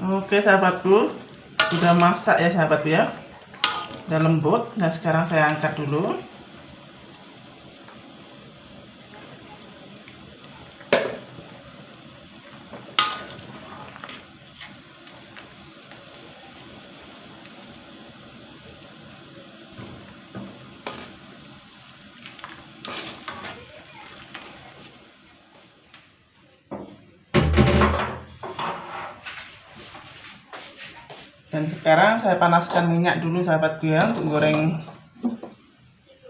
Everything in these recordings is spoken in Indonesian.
Oke sahabatku, sudah masak ya sahabat ya, udah lembut. Nah sekarang saya angkat dulu. Dan sekarang saya panaskan minyak dulu sahabatku ya, untuk goreng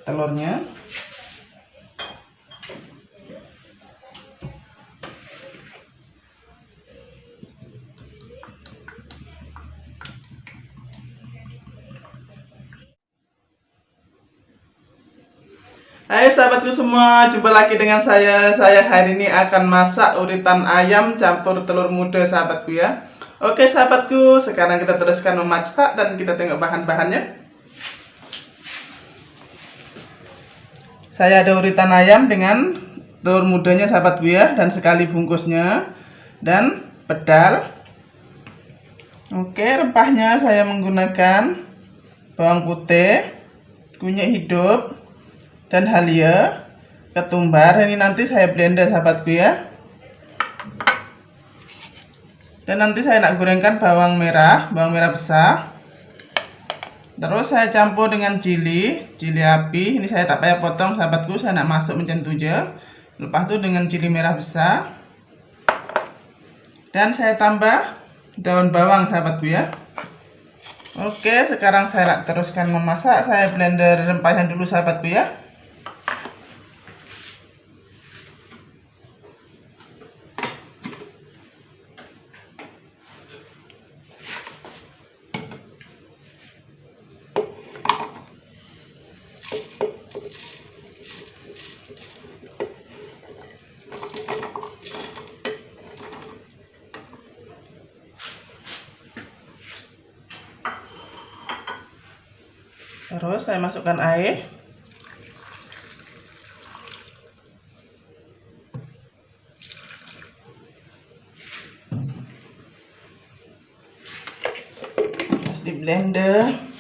telurnya. Hai sahabatku semua, jumpa lagi dengan saya. Saya hari ini akan masak uritan ayam campur telur muda sahabatku ya. Oke sahabatku, sekarang kita teruskan memasak dan kita tengok bahan-bahannya. Saya ada uritan ayam dengan telur mudanya sahabatku ya, dan sekali bungkusnya, dan pedal. Oke, rempahnya saya menggunakan bawang putih, kunyit hidup, dan halia, ketumbar. Ini nanti saya blender sahabatku ya. Dan nanti saya nak gorengkan bawang merah besar. Terus saya campur dengan cili api. Ini saya tak payah potong sahabatku, saya nak masuk macam tu je. Lepas tu dengan cili merah besar. Dan saya tambah daun bawang sahabatku ya. Oke, sekarang saya nak teruskan memasak. Saya blender rempahnya dulu sahabatku ya. Terus saya masukkan air. Terus di blender.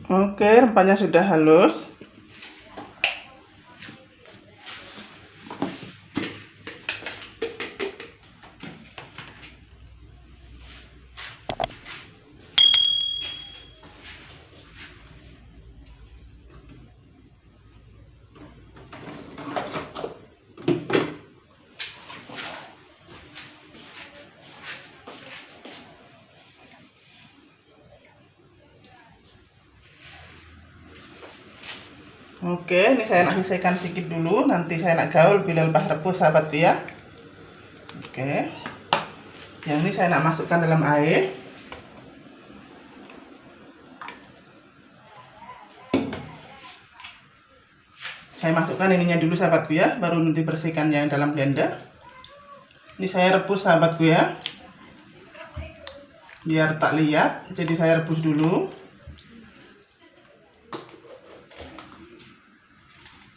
Oke, rempahnya sudah halus. Oke, ini saya nak selesaikan sedikit dulu, nanti saya nak gaul bila lepas rebus sahabatku ya. Oke, yang ini saya nak masukkan dalam air. Saya masukkan ininya dulu sahabatku ya, baru nanti bersihkan yang dalam blender. Ini saya rebus sahabatku ya, biar tak lihat, jadi saya rebus dulu.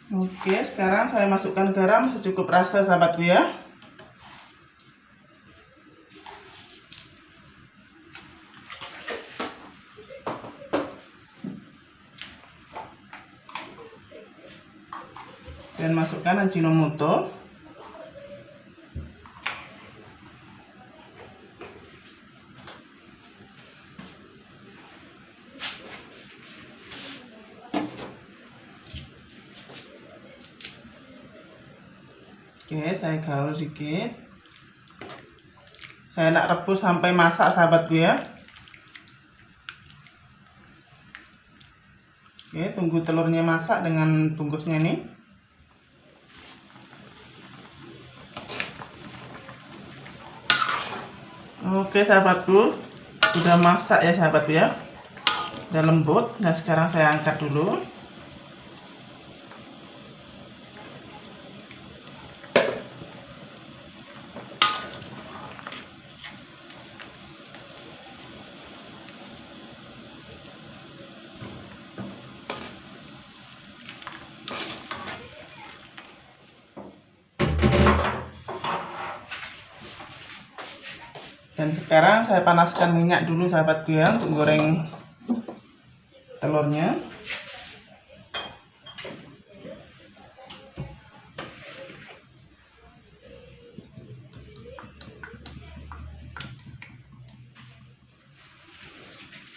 Oke, sekarang saya masukkan garam secukup rasa sahabatku ya. Dan masukkan Ajinomoto. Oke, saya gaul sedikit. Saya nak rebus sampai masak sahabatku ya. Oke, tunggu telurnya masak dengan bungkusnya ini. Oke sahabatku, sudah masak ya sahabatku ya, udah lembut. Nah sekarang saya angkat dulu. Dan sekarang saya panaskan minyak dulu sahabatku ya, untuk goreng telurnya.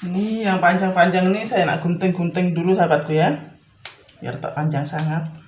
Ini yang panjang-panjang ini saya nak gunting-gunting dulu sahabatku ya, biar tak panjang sangat.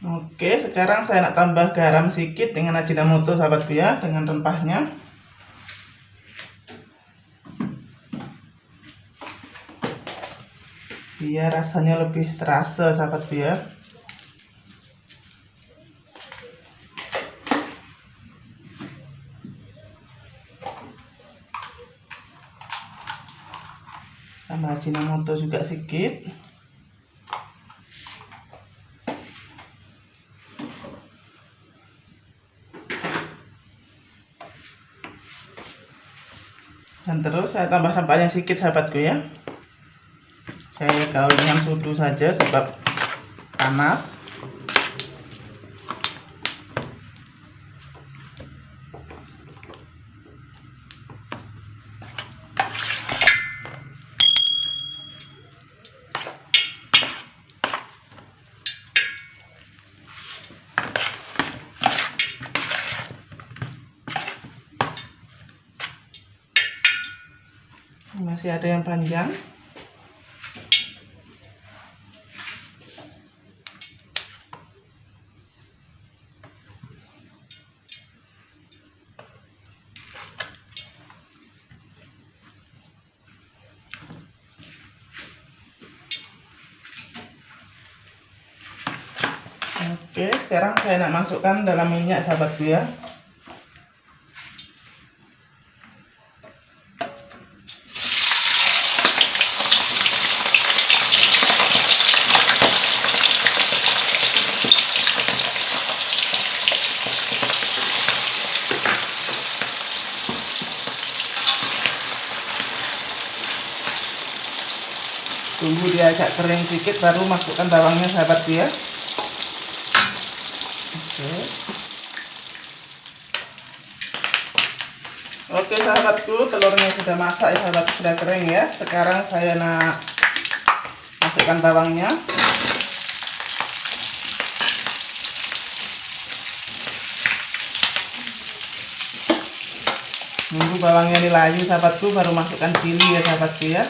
Oke, sekarang saya nak tambah garam sedikit dengan Ajinomoto sahabatku ya, dengan rempahnya. Biar rasanya lebih terasa sahabatku ya. Tambah Ajinomoto juga sedikit. Dan terus saya tambah rempahnya sedikit sahabatku ya. Saya gaul dengan sudu saja sebab panas. Masih ada yang panjang. Oke, sekarang saya nak masukkan dalam minyak sahabatku ya. Tunggu dia agak kering sedikit baru masukkan bawangnya sahabatku ya. Oke sahabatku, telurnya sudah masak ya sahabat, sudah kering ya. Sekarang saya nak masukkan bawangnya. Nunggu bawangnya ini layu sahabatku baru masukkan chili ya sahabatku ya.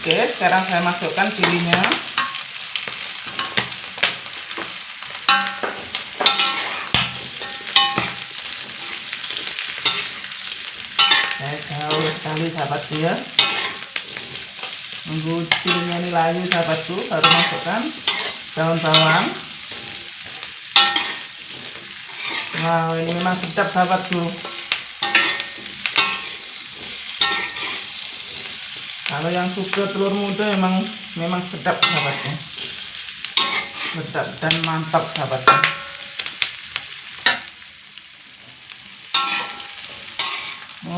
Oke, sekarang saya masukkan chilinya. Saya gaul sekali sahabatku ya. Nunggu cilinya ini layu sahabatku, baru masukkan daun bawang. Wow, ini memang sedap sahabatku. Kalau yang suka telur muda memang sedap sahabatku. Sedap dan mantap sahabatku.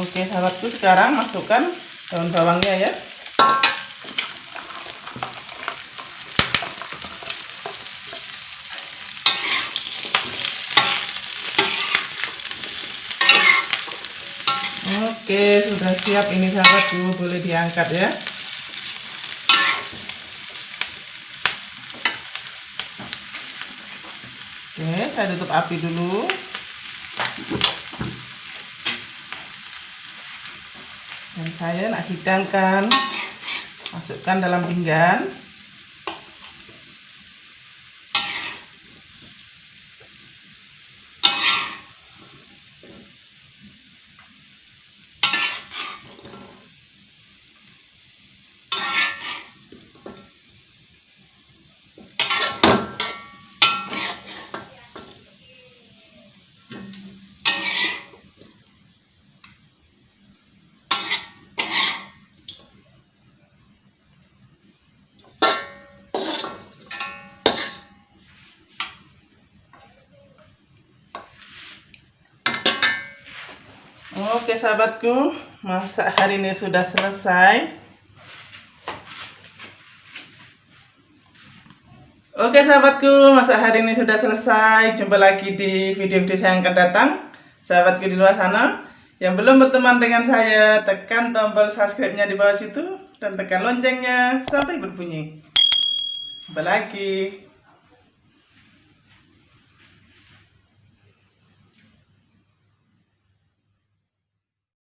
Oke sahabatku, sekarang masukkan daun bawangnya ya. Oke, sudah siap ini sahabatku, boleh diangkat ya. Oke, saya tutup api dulu. Dan saya nak hidangkan, masukkan dalam pinggan. Oke sahabatku, masak hari ini sudah selesai. Oke sahabatku, masak hari ini sudah selesai. Jumpa lagi di video-video yang akan datang. Sahabatku di luar sana yang belum berteman dengan saya, tekan tombol subscribe-nya di bawah situ dan tekan loncengnya sampai berbunyi. Jumpa lagi.